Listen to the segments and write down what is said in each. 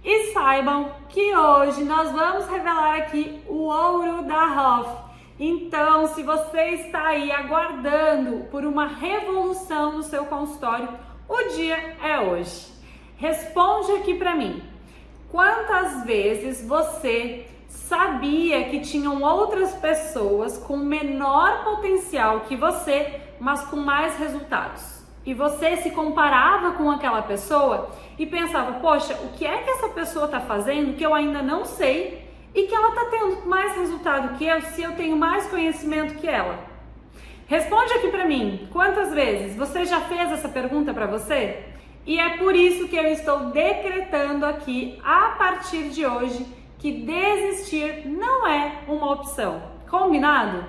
E saibam que hoje nós vamos revelar aqui o ouro da Hoff. Então, se você está aí aguardando por uma revolução no seu consultório, o dia é hoje. Responde aqui para mim. Quantas vezes você sabia que tinham outras pessoas com menor potencial que você, mas com mais resultados? E você se comparava com aquela pessoa e pensava, poxa, o que é que essa pessoa está fazendo que eu ainda não sei e que ela está tendo mais resultado que eu se eu tenho mais conhecimento que ela? Responde aqui para mim, quantas vezes você já fez essa pergunta para você? E é por isso que eu estou decretando aqui, a partir de hoje, que desistir não é uma opção. Combinado?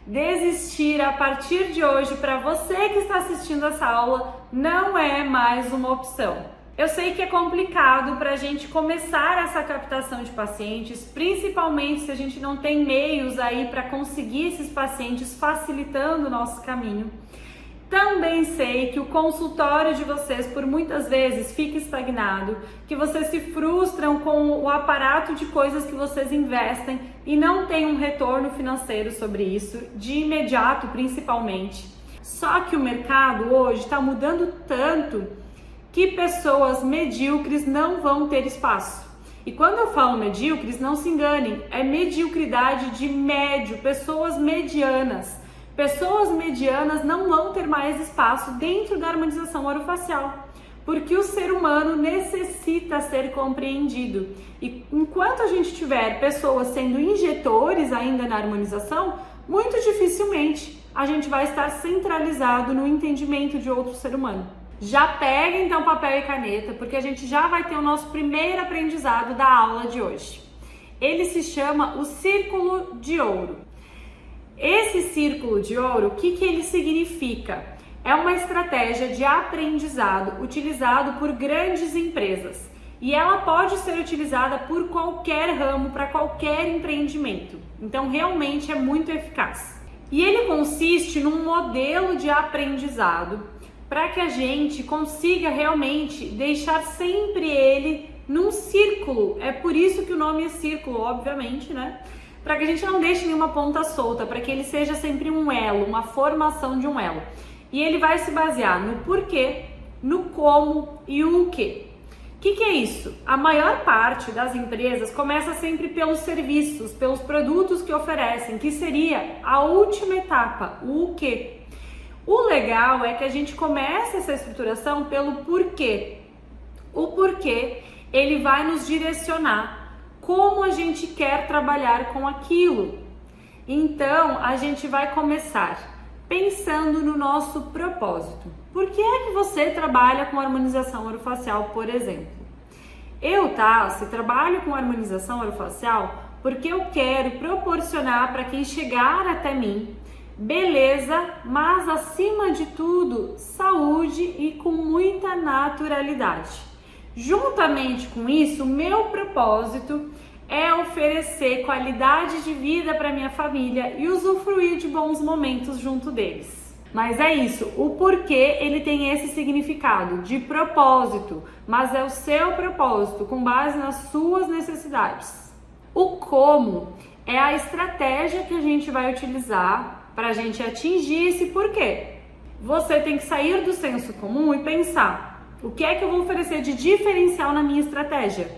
Desistir a partir de hoje, para você que está assistindo essa aula, não é mais uma opção. Eu sei que é complicado para a gente começar essa captação de pacientes, principalmente se a gente não tem meios aí para conseguir esses pacientes, facilitando o nosso caminho. Também sei que o consultório de vocês por muitas vezes fica estagnado, que vocês se frustram com o aparato de coisas que vocês investem e não tem um retorno financeiro sobre isso, de imediato principalmente. Só que o mercado hoje está mudando tanto que pessoas medíocres não vão ter espaço. E quando eu falo medíocres, não se enganem, é mediocridade de médio, pessoas medianas. Pessoas medianas não vão ter mais espaço dentro da harmonização orofacial, porque o ser humano necessita ser compreendido. E enquanto a gente tiver pessoas sendo injetores ainda na harmonização, muito dificilmente a gente vai estar centralizado no entendimento de outro ser humano. Já pega então papel e caneta, porque a gente já vai ter o nosso primeiro aprendizado da aula de hoje. Ele se chama o Círculo de Ouro. Esse círculo de ouro, o que ele significa? É uma estratégia de aprendizado utilizado por grandes empresas e ela pode ser utilizada por qualquer ramo, para qualquer empreendimento. Então, realmente é muito eficaz. E ele consiste num modelo de aprendizado para que a gente consiga realmente deixar sempre ele num círculo. É por isso que o nome é círculo, obviamente, né? Para que a gente não deixe nenhuma ponta solta, para que ele seja sempre um elo, uma formação de um elo. E ele vai se basear no porquê, no como e o quê. O que é isso? A maior parte das empresas começa sempre pelos serviços, pelos produtos que oferecem, que seria a última etapa, o quê. O legal é que a gente comece essa estruturação pelo porquê. O porquê, ele vai nos direcionar como a gente quer trabalhar com aquilo. Então, a gente vai começar pensando no nosso propósito. Por que é que você trabalha com harmonização orofacial, por exemplo? Eu, Tassi, trabalho com harmonização orofacial porque eu quero proporcionar para quem chegar até mim beleza, mas acima de tudo, saúde e com muita naturalidade. Juntamente com isso, meu propósito é oferecer qualidade de vida para minha família e usufruir de bons momentos junto deles. Mas é isso, o porquê ele tem esse significado de propósito, mas é o seu propósito com base nas suas necessidades. O como é a estratégia que a gente vai utilizar para a gente atingir esse porquê. Você tem que sair do senso comum e pensar: o que é que eu vou oferecer de diferencial na minha estratégia?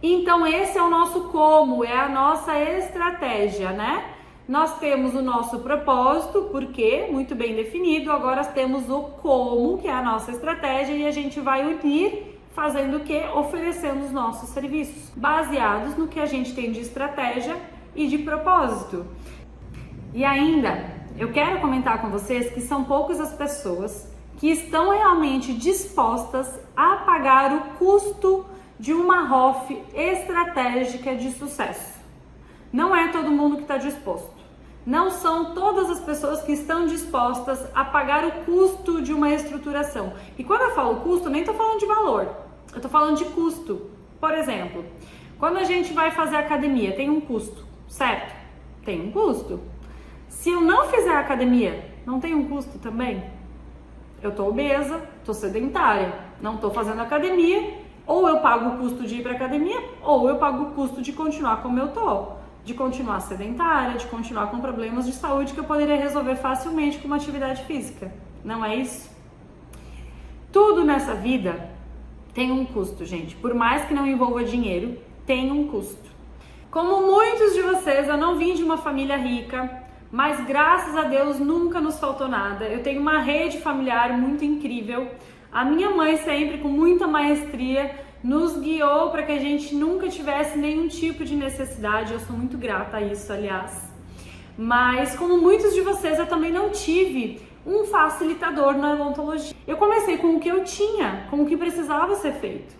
Então esse é o nosso como, é a nossa estratégia, né? Nós temos o nosso propósito, porquê, muito bem definido. Agora temos o como, que é a nossa estratégia, e a gente vai unir fazendo o quê? Oferecendo os nossos serviços, baseados no que a gente tem de estratégia e de propósito. E ainda, eu quero comentar com vocês que são poucas as pessoas que estão realmente dispostas a pagar o custo de uma Hoff estratégica de sucesso. Não é todo mundo que está disposto. Não são todas as pessoas que estão dispostas a pagar o custo de uma estruturação. E quando eu falo custo, nem estou falando de valor, eu estou falando de custo. Por exemplo, quando a gente vai fazer academia, tem um custo, certo? Tem um custo. Se eu não fizer academia, não tem um custo também? Eu tô obesa, tô sedentária, não tô fazendo academia Ou eu pago o custo de ir para academia, ou eu pago o custo de continuar como eu tô, de continuar sedentária, de continuar com problemas de saúde que eu poderia resolver facilmente com uma atividade física. Não é isso? Tudo nessa vida tem um custo, gente. Por mais que não envolva dinheiro, tem um custo. Como muitos de vocês, eu não vim de uma família rica, mas graças a Deus nunca nos faltou nada. Eu tenho uma rede familiar muito incrível. A minha mãe sempre, com muita maestria, nos guiou para que a gente nunca tivesse nenhum tipo de necessidade. Eu sou muito grata a isso, aliás. Mas como muitos de vocês, eu também não tive um facilitador na odontologia. Eu comecei com o que eu tinha, com o que precisava ser feito.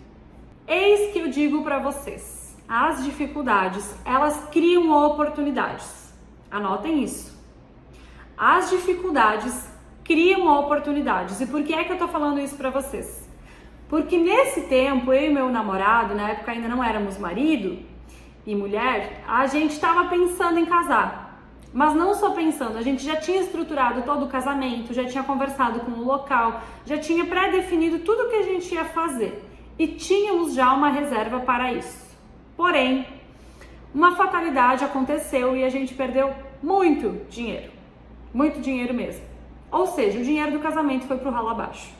Eis que eu digo para vocês, as dificuldades, elas criam oportunidades. Anotem isso. As dificuldades criam oportunidades. E por que é que eu tô falando isso para vocês? Porque nesse tempo, eu e meu namorado, na época ainda não éramos marido e mulher, a gente estava pensando em casar. Mas não só pensando, a gente já tinha estruturado todo o casamento, já tinha conversado com o local, já tinha pré-definido tudo o que a gente ia fazer. E tínhamos já uma reserva para isso. Porém, uma fatalidade aconteceu e a gente perdeu muito dinheiro mesmo. Ou seja, o dinheiro do casamento foi pro ralo abaixo.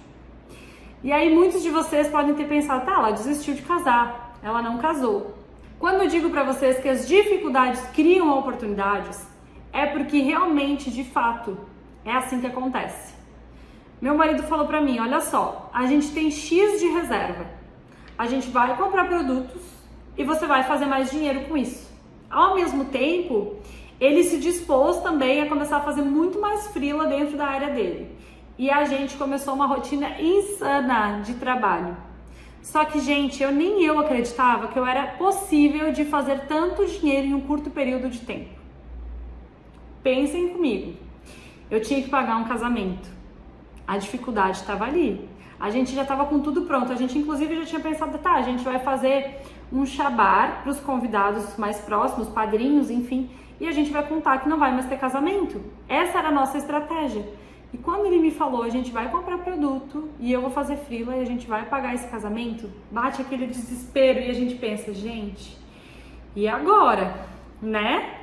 E aí muitos de vocês podem ter pensado, tá, ela desistiu de casar, ela não casou. Quando eu digo para vocês que as dificuldades criam oportunidades, é porque realmente, de fato, é assim que acontece. Meu marido falou pra mim, olha só, a gente tem X de reserva, a gente vai comprar produtos e você vai fazer mais dinheiro com isso. Ao mesmo tempo, ele se dispôs também a começar a fazer muito mais freela dentro da área dele. E a gente começou uma rotina insana de trabalho. Só que, gente, nem eu acreditava que eu era possível de fazer tanto dinheiro em um curto período de tempo. Pensem comigo. Eu tinha que pagar um casamento. A dificuldade estava ali. A gente já estava com tudo pronto. A gente, inclusive, já tinha pensado, tá, a gente vai fazer um shabar para os convidados mais próximos, padrinhos, enfim, e a gente vai contar que não vai mais ter casamento. Essa era a nossa estratégia. E quando ele me falou, a gente vai comprar produto e eu vou fazer freela e a gente vai pagar esse casamento, bate aquele desespero e a gente pensa, gente, e agora, né?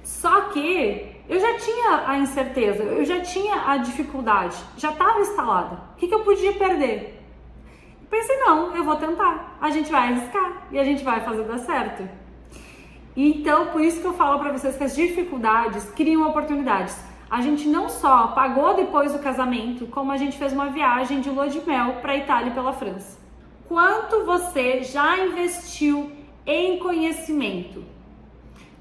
Só que eu já tinha a incerteza, eu já tinha a dificuldade, já estava instalada. O que eu podia perder? Pensei, não, eu vou tentar, a gente vai arriscar e a gente vai fazer dar certo. Então, por isso que eu falo para vocês que as dificuldades criam oportunidades. A gente não só pagou depois do casamento, como a gente fez uma viagem de lua de mel para a Itália e pela França. Quanto você já investiu em conhecimento?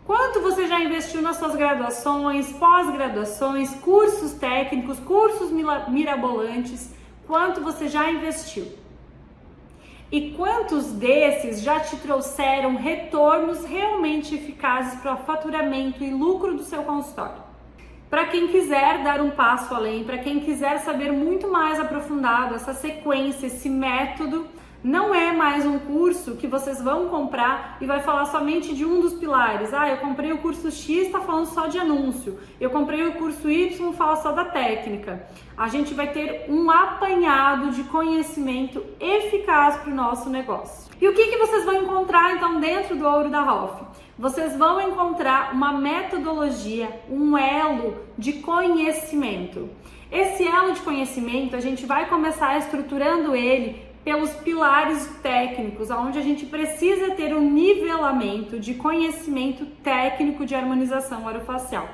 Quanto você já investiu nas suas graduações, pós-graduações, cursos técnicos, cursos mirabolantes? Quanto você já investiu? E quantos desses já te trouxeram retornos realmente eficazes para o faturamento e lucro do seu consultório? Para quem quiser dar um passo além, para quem quiser saber muito mais aprofundado essa sequência, esse método, não é mais um curso que vocês vão comprar e vai falar somente de um dos pilares. Ah, eu comprei o curso X, está falando só de anúncio. Eu comprei o curso Y, fala só da técnica. A gente vai ter um apanhado de conhecimento eficaz para o nosso negócio. E o que vocês vão encontrar então dentro do Ouro da Hoff? Vocês vão encontrar uma metodologia, um elo de conhecimento. Esse elo de conhecimento, a gente vai começar estruturando ele pelos pilares técnicos, onde a gente precisa ter um nivelamento de conhecimento técnico de harmonização orofacial.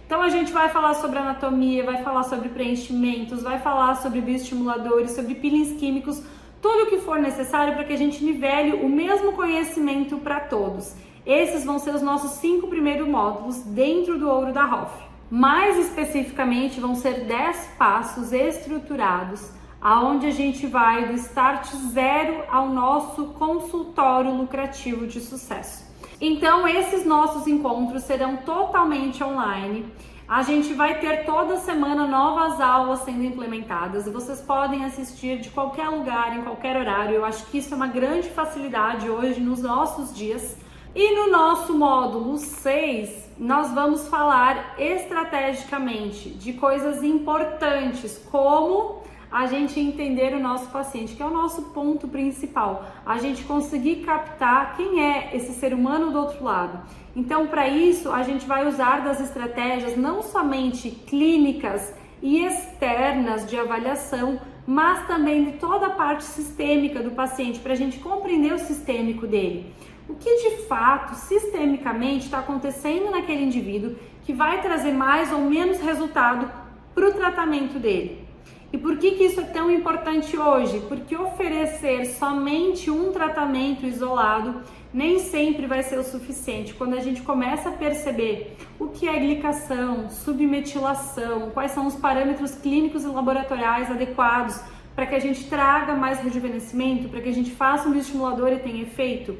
Então a gente vai falar sobre anatomia, vai falar sobre preenchimentos, vai falar sobre bioestimuladores, sobre peelings químicos, tudo o que for necessário para que a gente nivele o mesmo conhecimento para todos. Esses vão ser os nossos 5 primeiros módulos dentro do Ouro da Hoff. Mais especificamente, vão ser 10 passos estruturados, aonde a gente vai do start zero ao nosso consultório lucrativo de sucesso. Então, esses nossos encontros serão totalmente online. A gente vai ter toda semana novas aulas sendo implementadas e vocês podem assistir de qualquer lugar, em qualquer horário. Eu acho que isso é uma grande facilidade hoje nos nossos dias. E no nosso módulo 6, nós vamos falar estrategicamente de coisas importantes, como a gente entender o nosso paciente, que é o nosso ponto principal, a gente conseguir captar quem é esse ser humano do outro lado. Então, para isso, a gente vai usar das estratégias não somente clínicas e externas de avaliação, mas também de toda a parte sistêmica do paciente, para a gente compreender o sistêmico dele. O que de fato, sistemicamente, está acontecendo naquele indivíduo que vai trazer mais ou menos resultado para o tratamento dele. E por que isso é tão importante hoje? Porque oferecer somente um tratamento isolado nem sempre vai ser o suficiente. Quando a gente começa a perceber o que é glicação, submetilação, quais são os parâmetros clínicos e laboratoriais adequados para que a gente traga mais rejuvenescimento, para que a gente faça um bioestimulador e tenha efeito,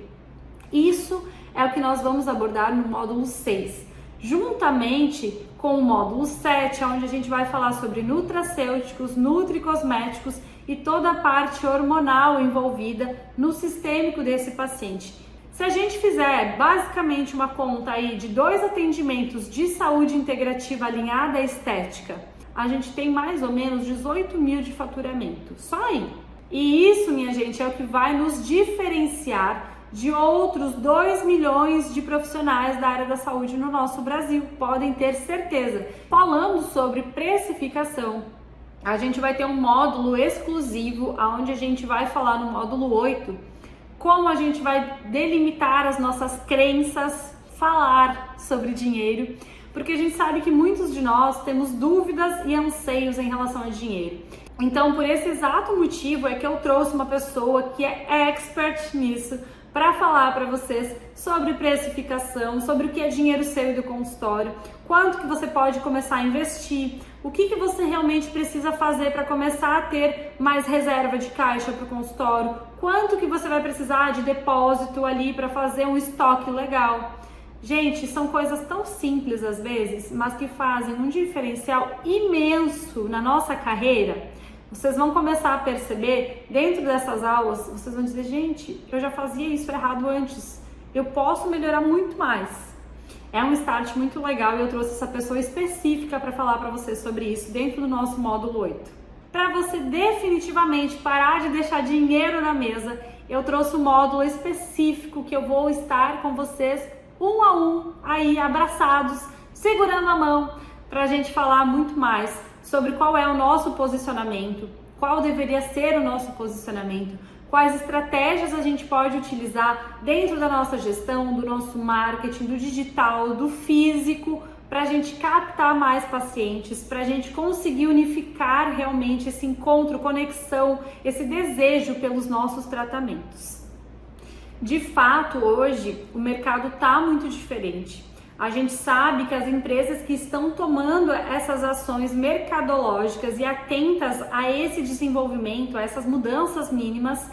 isso é o que nós vamos abordar no módulo 6, juntamente com o módulo 7, onde a gente vai falar sobre nutracêuticos, nutricosméticos e toda a parte hormonal envolvida no sistêmico desse paciente. Se a gente fizer basicamente uma conta aí de 2 atendimentos de saúde integrativa alinhada à estética, a gente tem mais ou menos 18 mil de faturamento, só aí. E isso, minha gente, é o que vai nos diferenciar de outros 2 milhões de profissionais da área da saúde no nosso Brasil, podem ter certeza. Falando sobre precificação, a gente vai ter um módulo exclusivo, onde a gente vai falar no módulo 8, como a gente vai delimitar as nossas crenças, falar sobre dinheiro, porque a gente sabe que muitos de nós temos dúvidas e anseios em relação a dinheiro. Então, por esse exato motivo é que eu trouxe uma pessoa que é expert nisso, para falar para vocês sobre precificação, sobre o que é dinheiro seu e do consultório, quanto que você pode começar a investir, o que você realmente precisa fazer para começar a ter mais reserva de caixa para o consultório, quanto que você vai precisar de depósito ali para fazer um estoque legal. Gente, são coisas tão simples às vezes, mas que fazem um diferencial imenso na nossa carreira. Vocês vão começar a perceber, dentro dessas aulas, vocês vão dizer, gente, eu já fazia isso errado antes, eu posso melhorar muito mais. É um start muito legal e eu trouxe essa pessoa específica para falar para vocês sobre isso dentro do nosso módulo 8. Para você definitivamente parar de deixar dinheiro na mesa, eu trouxe um módulo específico que eu vou estar com vocês um a um, aí abraçados, segurando a mão, para a gente falar muito mais sobre qual é o nosso posicionamento, qual deveria ser o nosso posicionamento, quais estratégias a gente pode utilizar dentro da nossa gestão, do nosso marketing, do digital, do físico, para a gente captar mais pacientes, para a gente conseguir unificar realmente esse encontro, conexão, esse desejo pelos nossos tratamentos. De fato, hoje o mercado está muito diferente. A gente sabe que as empresas que estão tomando essas ações mercadológicas e atentas a esse desenvolvimento, a essas mudanças mínimas,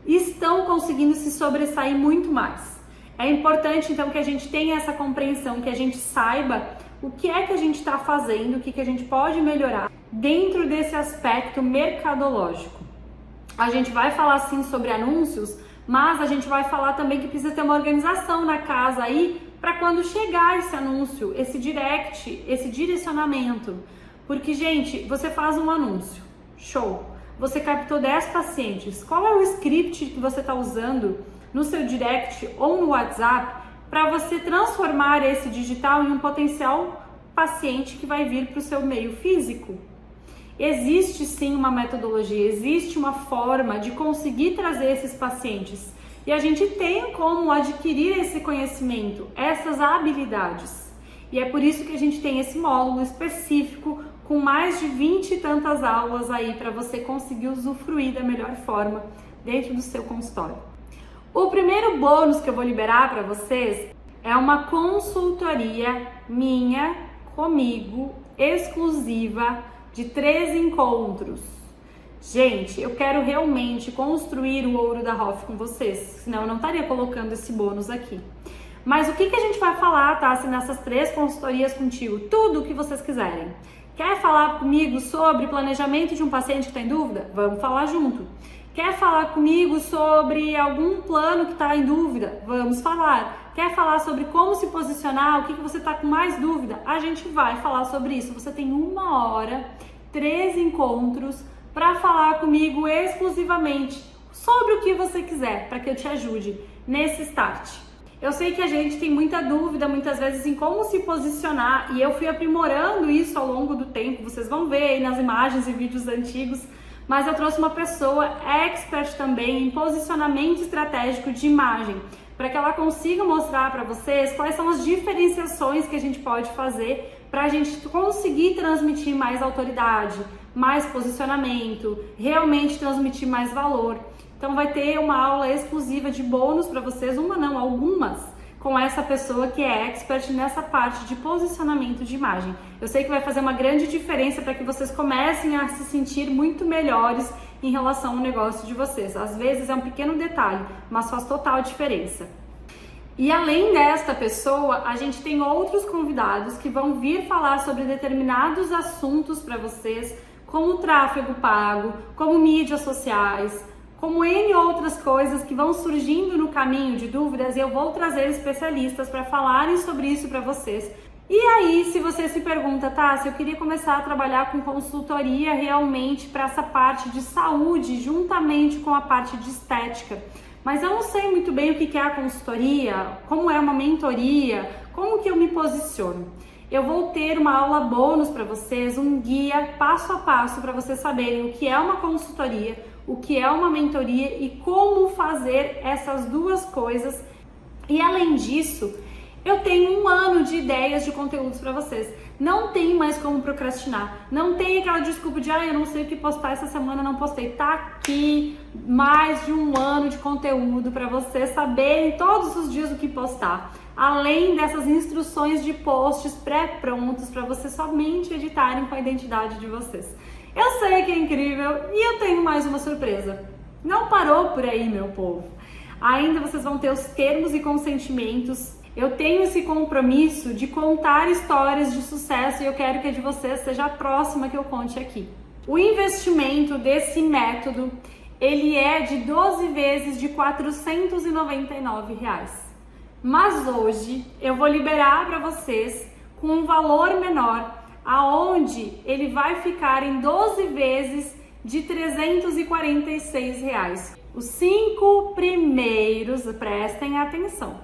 estão conseguindo se sobressair muito mais. É importante então que a gente tenha essa compreensão, que a gente saiba o que é que a gente está fazendo, o que a gente pode melhorar dentro desse aspecto mercadológico. A gente vai falar sim sobre anúncios, mas a gente vai falar também que precisa ter uma organização na casa aí para quando chegar esse anúncio, esse direct, esse direcionamento. Porque, gente, você faz um anúncio, show, você captou 10 pacientes, qual é o script que você está usando no seu direct ou no WhatsApp para você transformar esse digital em um potencial paciente que vai vir para o seu meio físico? Existe sim uma metodologia, existe uma forma de conseguir trazer esses pacientes. E a gente tem como adquirir esse conhecimento, essas habilidades. E é por isso que a gente tem esse módulo específico com mais de 20 e tantas aulas aí para você conseguir usufruir da melhor forma dentro do seu consultório. O primeiro bônus que eu vou liberar para vocês é uma consultoria minha, comigo, exclusiva, de 3 encontros. Gente, eu quero realmente construir o ouro da Hoff com vocês, senão eu não estaria colocando esse bônus aqui. Mas o que a gente vai falar, tá? Se nessas 3 consultorias contigo, tudo o que vocês quiserem. Quer falar comigo sobre planejamento de um paciente que está em dúvida? Vamos falar junto. Quer falar comigo sobre algum plano que está em dúvida? Vamos falar. Quer falar sobre como se posicionar? O que você está com mais dúvida? A gente vai falar sobre isso. Você tem 1 hora, 3 encontros para falar comigo exclusivamente sobre o que você quiser, para que eu te ajude nesse start. Eu sei que a gente tem muita dúvida muitas vezes em como se posicionar e eu fui aprimorando isso ao longo do tempo, vocês vão ver aí nas imagens e vídeos antigos, mas eu trouxe uma pessoa expert também em posicionamento estratégico de imagem, para que ela consiga mostrar para vocês quais são as diferenciações que a gente pode fazer para a gente conseguir transmitir mais autoridade, mais posicionamento, realmente transmitir mais valor. Então vai ter uma aula exclusiva de bônus para vocês, uma não, algumas, com essa pessoa que é expert nessa parte de posicionamento de imagem. Eu sei que vai fazer uma grande diferença para que vocês comecem a se sentir muito melhores em relação ao negócio de vocês. Às vezes é um pequeno detalhe, mas faz total diferença. E além desta pessoa, a gente tem outros convidados que vão vir falar sobre determinados assuntos para vocês, como tráfego pago, como mídias sociais, como N outras coisas que vão surgindo no caminho de dúvidas, e eu vou trazer especialistas para falarem sobre isso para vocês. E aí, se você se pergunta, tá, se eu queria começar a trabalhar com consultoria realmente para essa parte de saúde, juntamente com a parte de estética, mas eu não sei muito bem o que é a consultoria, como é uma mentoria, como que eu me posiciono. Eu vou ter uma aula bônus para vocês, um guia passo a passo para vocês saberem o que é uma consultoria, o que é uma mentoria e como fazer essas duas coisas. E além disso, eu tenho 1 ano de ideias de conteúdos para vocês. Não tem mais como procrastinar. Não tem aquela desculpa de eu não sei o que postar essa semana, não postei. Tá aqui mais de 1 ano de conteúdo para vocês saberem todos os dias o que postar. Além dessas instruções de posts pré-prontos para vocês somente editarem com a identidade de vocês. Eu sei que é incrível e eu tenho mais uma surpresa. Não parou por aí, meu povo. Ainda vocês vão ter os termos e consentimentos. Eu tenho esse compromisso de contar histórias de sucesso e eu quero que a de vocês seja a próxima que eu conte aqui. O investimento desse método, ele é de 12 vezes de R$ 499. Mas hoje eu vou liberar para vocês com um valor menor, aonde ele vai ficar em 12 vezes de R$ 346. Os 5 primeiros, prestem atenção,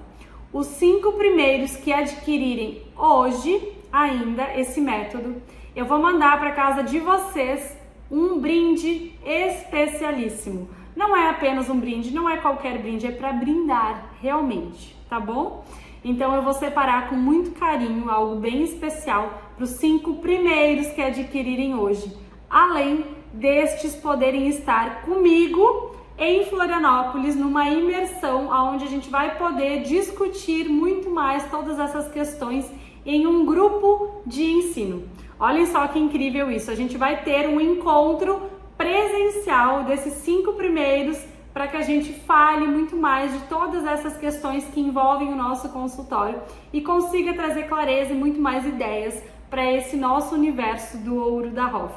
os 5 primeiros que adquirirem hoje ainda esse método, eu vou mandar para casa de vocês um brinde especialíssimo. Não é apenas um brinde, não é qualquer brinde, é para brindar realmente, tá bom? Então eu vou separar com muito carinho algo bem especial para os 5 primeiros que adquirirem hoje. Além destes poderem estar comigo em Florianópolis, numa imersão onde a gente vai poder discutir muito mais todas essas questões em um grupo de ensino. Olhem só que incrível isso, a gente vai ter um encontro presencial desses 5 primeiros para que a gente fale muito mais de todas essas questões que envolvem o nosso consultório e consiga trazer clareza e muito mais ideias para esse nosso universo do Ouro da Hoff.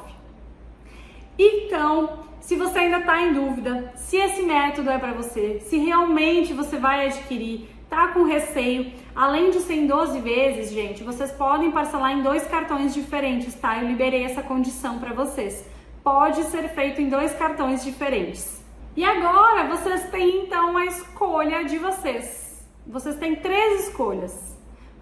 Então, se você ainda está em dúvida se esse método é para você, se realmente você vai adquirir, tá com receio, além de ser em 12 vezes, gente, vocês podem parcelar em 2 cartões diferentes, tá? Eu liberei essa condição para vocês. Pode ser feito em 2 cartões diferentes. E agora vocês têm então a escolha de vocês. Vocês têm 3 escolhas.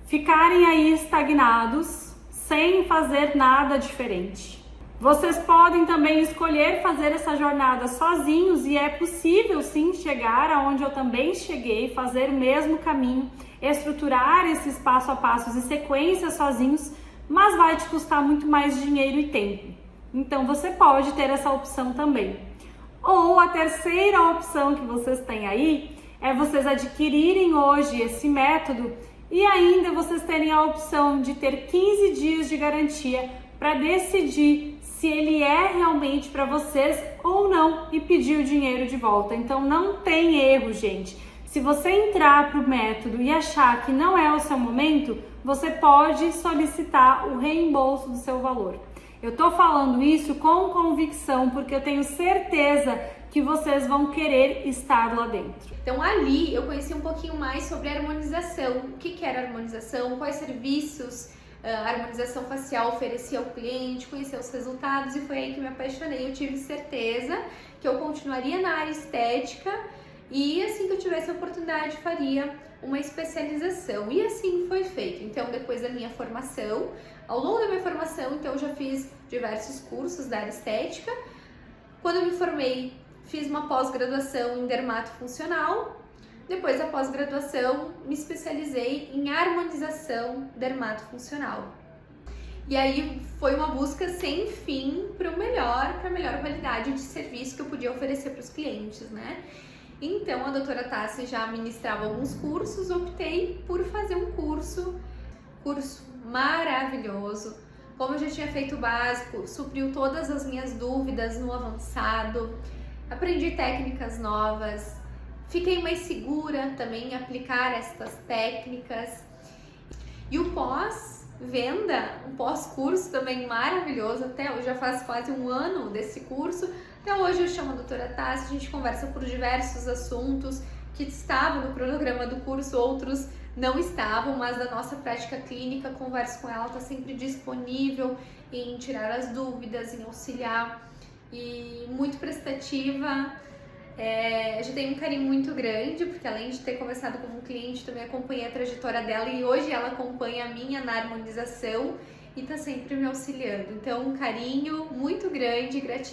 Ficarem aí estagnados, sem fazer nada diferente. Vocês podem também escolher fazer essa jornada sozinhos e é possível sim chegar aonde eu também cheguei, fazer o mesmo caminho, estruturar esses passo a passos e sequências sozinhos, mas vai te custar muito mais dinheiro e tempo. Então você pode ter essa opção também. Ou a terceira opção que vocês têm aí é vocês adquirirem hoje esse método e ainda vocês terem a opção de ter 15 dias de garantia para decidir se ele é realmente para vocês ou não e pedir o dinheiro de volta. Então não tem erro, gente. Se você entrar para o método e achar que não é o seu momento, você pode solicitar o reembolso do seu valor. Eu tô falando isso com convicção porque eu tenho certeza que vocês vão querer estar lá dentro. Então ali eu conheci um pouquinho mais sobre a harmonização, o que era a harmonização, quais serviços a harmonização facial oferecia ao cliente, conhecer os resultados, e foi aí que me apaixonei. Eu tive certeza que eu continuaria na área estética e assim que eu tivesse a oportunidade faria uma especialização, e assim foi feito. Então, depois da minha formação, ao longo da minha formação, então eu já fiz diversos cursos da área estética. Quando eu me formei, fiz uma pós-graduação em dermatofuncional. Depois da pós-graduação, me especializei em harmonização dermatofuncional. E aí foi uma busca sem fim para a melhor qualidade de serviço que eu podia oferecer para os clientes, né? Então, a doutora Tássia já ministrava alguns cursos, optei por fazer um curso maravilhoso. Como eu já tinha feito o básico, supriu todas as minhas dúvidas no avançado, aprendi técnicas novas, fiquei mais segura também em aplicar estas técnicas. E o pós-venda, um pós-curso também maravilhoso, até hoje já faz quase um ano desse curso. Até hoje eu chamo a doutora Tássia, a gente conversa por diversos assuntos que estavam no cronograma do curso, outros não estavam, mas da nossa prática clínica, converso com ela, está sempre disponível em tirar as dúvidas, em auxiliar, e muito prestativa. Já tenho um carinho muito grande, porque além de ter começado como cliente, também acompanhei a trajetória dela, e hoje ela acompanha a minha na harmonização e está sempre me auxiliando. Então, um carinho muito grande, gratidão.